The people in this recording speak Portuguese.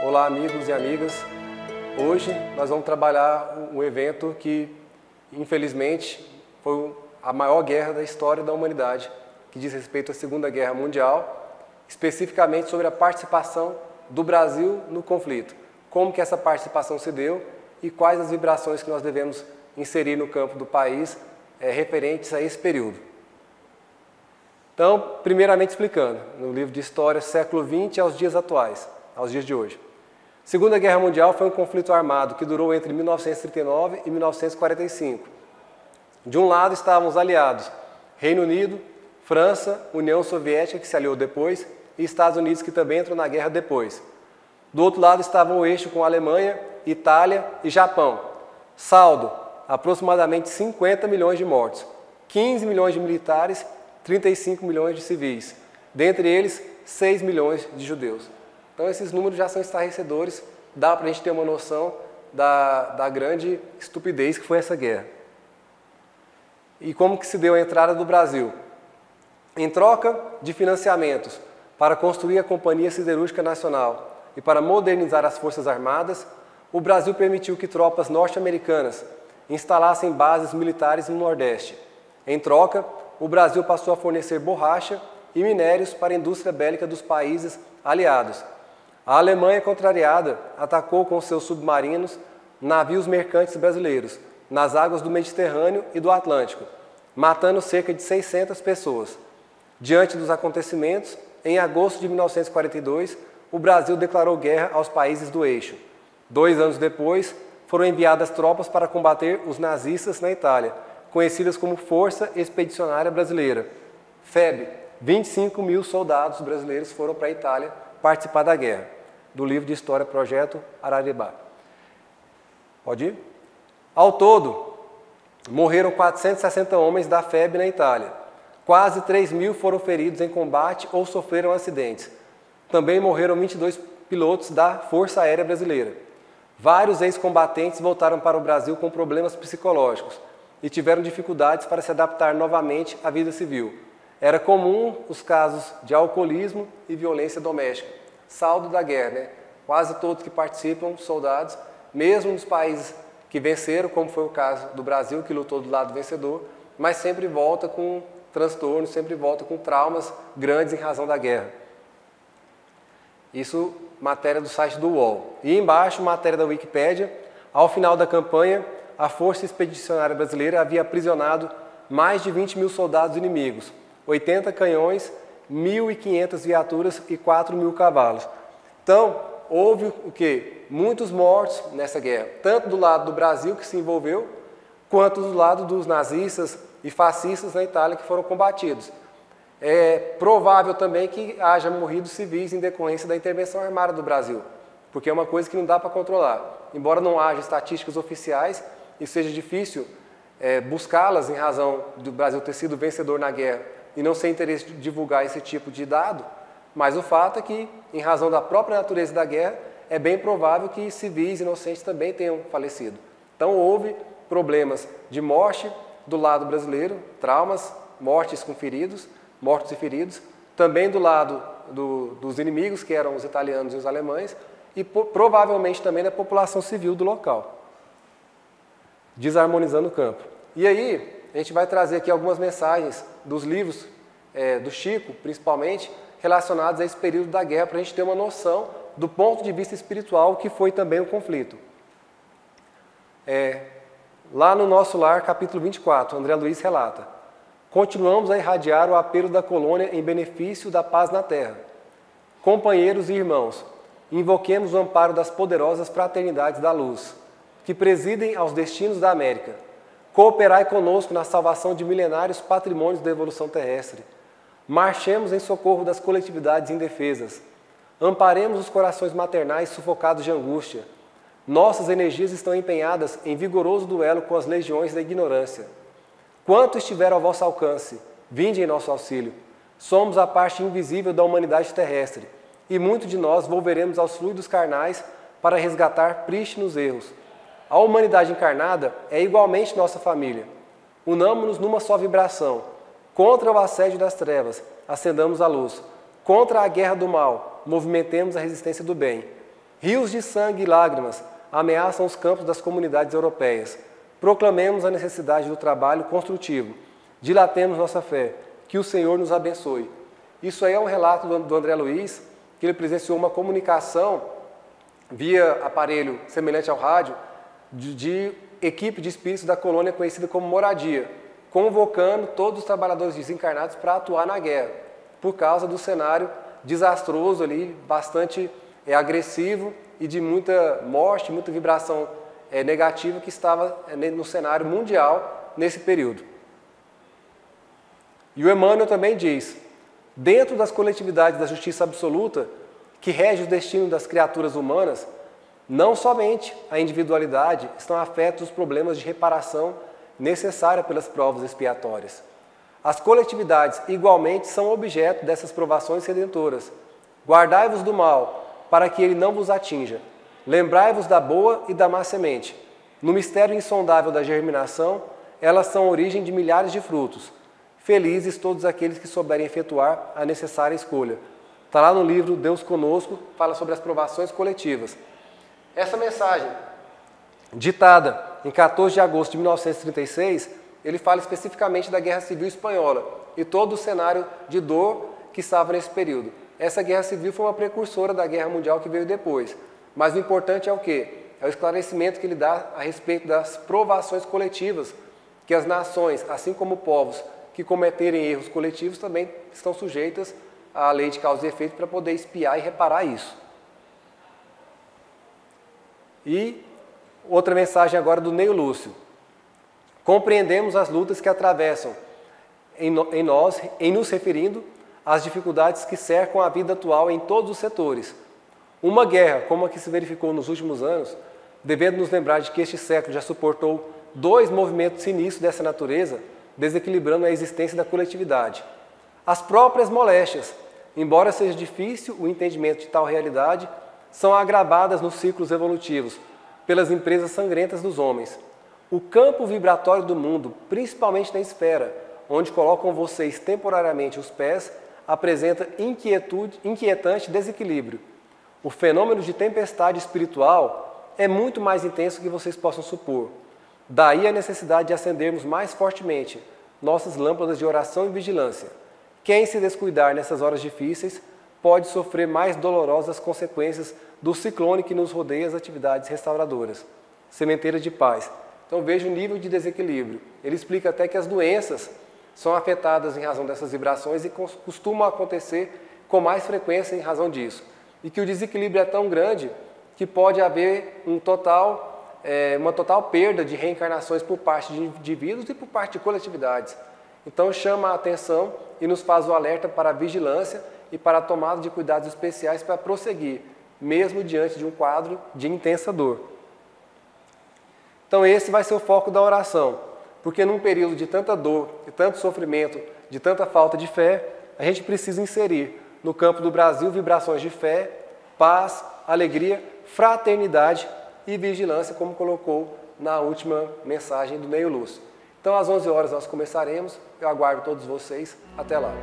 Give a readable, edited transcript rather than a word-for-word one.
Olá, amigos e amigas. Hoje nós vamos trabalhar um evento que, infelizmente, foi a maior guerra da história da humanidade, que diz respeito à Segunda Guerra Mundial, especificamente sobre a participação do Brasil no conflito. Como que essa participação se deu e quais as vibrações que nós devemos inserir no campo do país referentes a esse período. Então, primeiramente explicando, no livro de História, século XX aos dias atuais, aos dias de hoje. Segunda Guerra Mundial foi um conflito armado que durou entre 1939 e 1945. De um lado estavam os aliados, Reino Unido, França, União Soviética, que se aliou depois, e Estados Unidos, que também entrou na guerra depois. Do outro lado estavam o eixo com Alemanha, Itália e Japão. Saldo, aproximadamente 50 milhões de mortos, 15 milhões de militares, 35 milhões de civis, dentre eles 6 milhões de judeus. Então esses números já são estarrecedores, dá para a gente ter uma noção da grande estupidez que foi essa guerra. E como que se deu a entrada do Brasil? Em troca de financiamentos para construir a Companhia Siderúrgica Nacional e para modernizar as Forças Armadas, o Brasil permitiu que tropas norte-americanas instalassem bases militares no Nordeste. Em troca, o Brasil passou a fornecer borracha e minérios para a indústria bélica dos países aliados. A Alemanha, contrariada, atacou com seus submarinos navios mercantes brasileiros nas águas do Mediterrâneo e do Atlântico, matando cerca de 600 pessoas. Diante dos acontecimentos, em agosto de 1942, o Brasil declarou guerra aos países do eixo. 2 anos depois, foram enviadas tropas para combater os nazistas na Itália, conhecidas como Força Expedicionária Brasileira, FEB. 25 mil soldados brasileiros foram para a Itália participar da guerra, do livro de História Projeto Araribá. Pode ir? Ao todo, morreram 460 homens da FEB na Itália. Quase 3 mil foram feridos em combate ou sofreram acidentes. Também morreram 22 pilotos da Força Aérea Brasileira. Vários ex-combatentes voltaram para o Brasil com problemas psicológicos e tiveram dificuldades para se adaptar novamente à vida civil. Era comum os casos de alcoolismo e violência doméstica. Saldo da guerra, né? Quase todos que participam, soldados, mesmo nos países que venceram, como foi o caso do Brasil, que lutou do lado vencedor, mas sempre volta com transtornos, sempre volta com traumas grandes em razão da guerra. Isso, matéria do site do UOL. E embaixo, matéria da Wikipédia. Ao final da campanha, a Força Expedicionária Brasileira havia aprisionado mais de 20 mil soldados inimigos, 80 canhões, 1.500 viaturas e 4 mil cavalos. Então, houve o quê? Muitos mortos nessa guerra, tanto do lado do Brasil, que se envolveu, quanto do lado dos nazistas e fascistas na Itália, que foram combatidos. É provável também que haja morrido civis em decorrência da intervenção armada do Brasil, porque é uma coisa que não dá para controlar. Embora não haja estatísticas oficiais e seja difícil buscá-las em razão do Brasil ter sido vencedor na guerra e não ser interesse de divulgar esse tipo de dado, mas o fato é que, em razão da própria natureza da guerra, é bem provável que civis inocentes também tenham falecido. Então houve problemas de morte do lado brasileiro, traumas, mortes com feridos, mortos e feridos, também do lado dos inimigos, que eram os italianos e os alemães, e provavelmente também da população civil do local, desarmonizando o campo. E aí, a gente vai trazer aqui algumas mensagens dos livros do Chico, principalmente, relacionados a esse período da guerra, para a gente ter uma noção do ponto de vista espiritual que foi também o conflito. Lá no Nosso Lar, capítulo 24, André Luiz relata: continuamos a irradiar o apelo da colônia em benefício da paz na terra. Companheiros e irmãos, invoquemos o amparo das poderosas fraternidades da luz, que presidem aos destinos da América. Cooperai conosco na salvação de milenários patrimônios da evolução terrestre. Marchemos em socorro das coletividades indefesas. Amparemos os corações maternais sufocados de angústia. Nossas energias estão empenhadas em vigoroso duelo com as legiões da ignorância. Quanto estiver ao vosso alcance, vinde em nosso auxílio. Somos a parte invisível da humanidade terrestre, e muito de nós volveremos aos fluidos carnais para resgatar prístinos erros. A humanidade encarnada é igualmente nossa família. Unamo-nos numa só vibração. Contra o assédio das trevas, acendamos a luz. Contra a guerra do mal, movimentemos a resistência do bem. Rios de sangue e lágrimas ameaçam os campos das comunidades europeias. Proclamemos a necessidade do trabalho construtivo. Dilatemos nossa fé. Que o Senhor nos abençoe. Isso aí é um relato do André Luiz, que ele presenciou uma comunicação via aparelho semelhante ao rádio de equipe de espíritos da colônia conhecida como Moradia, convocando todos os trabalhadores desencarnados para atuar na guerra, por causa do cenário desastroso ali, bastante agressivo e de muita morte, muita vibração negativa que estava no cenário mundial nesse período. E o Emmanuel também diz, dentro das coletividades da justiça absoluta, que rege o destino das criaturas humanas, não somente a individualidade estão afetos os problemas de reparação necessária pelas provas expiatórias. As coletividades igualmente são objeto dessas provações redentoras. Guardai-vos do mal, para que ele não vos atinja. Lembrai-vos da boa e da má semente. No mistério insondável da germinação, elas são a origem de milhares de frutos. Felizes todos aqueles que souberem efetuar a necessária escolha. Está lá no livro Deus Conosco, fala sobre as provações coletivas. Essa mensagem, ditada em 14 de agosto de 1936, ele fala especificamente da Guerra Civil Espanhola e todo o cenário de dor que estava nesse período. Essa Guerra Civil foi uma precursora da Guerra Mundial que veio depois. Mas o importante é o quê? É o esclarecimento que ele dá a respeito das provações coletivas, que as nações, assim como povos que cometerem erros coletivos, também estão sujeitas à lei de causa e efeito para poder espiar e reparar isso. E outra mensagem agora do Neio Lúcio. Compreendemos as lutas que atravessam em nós, em nos referindo às dificuldades que cercam a vida atual em todos os setores. Uma guerra, como a que se verificou nos últimos anos, devendo nos lembrar de que este século já suportou 2 movimentos sinistros dessa natureza, desequilibrando a existência da coletividade. As próprias moléstias, embora seja difícil o entendimento de tal realidade, são agravadas nos ciclos evolutivos pelas empresas sangrentas dos homens. O campo vibratório do mundo, principalmente na esfera, onde colocam vocês temporariamente os pés, apresenta inquietante desequilíbrio. O fenômeno de tempestade espiritual é muito mais intenso do que vocês possam supor. Daí a necessidade de acendermos mais fortemente nossas lâmpadas de oração e vigilância. Quem se descuidar nessas horas difíceis pode sofrer mais dolorosas consequências do ciclone que nos rodeia as atividades restauradoras. Sementeira de Paz. Então veja o nível de desequilíbrio. Ele explica até que as doenças são afetadas em razão dessas vibrações e costumam acontecer com mais frequência em razão disso. E que o desequilíbrio é tão grande que pode haver uma total perda de reencarnações por parte de indivíduos e por parte de coletividades. Então chama a atenção e nos faz o alerta para a vigilância e para a tomada de cuidados especiais para prosseguir, mesmo diante de um quadro de intensa dor. Então esse vai ser o foco da oração, porque num período de tanta dor, de tanto sofrimento, de tanta falta de fé, a gente precisa inserir no campo do Brasil vibrações de fé, paz, alegria, fraternidade e vigilância, como colocou na última mensagem do Neio Lúcio. Então às 11 horas nós começaremos, eu aguardo todos vocês, até lá.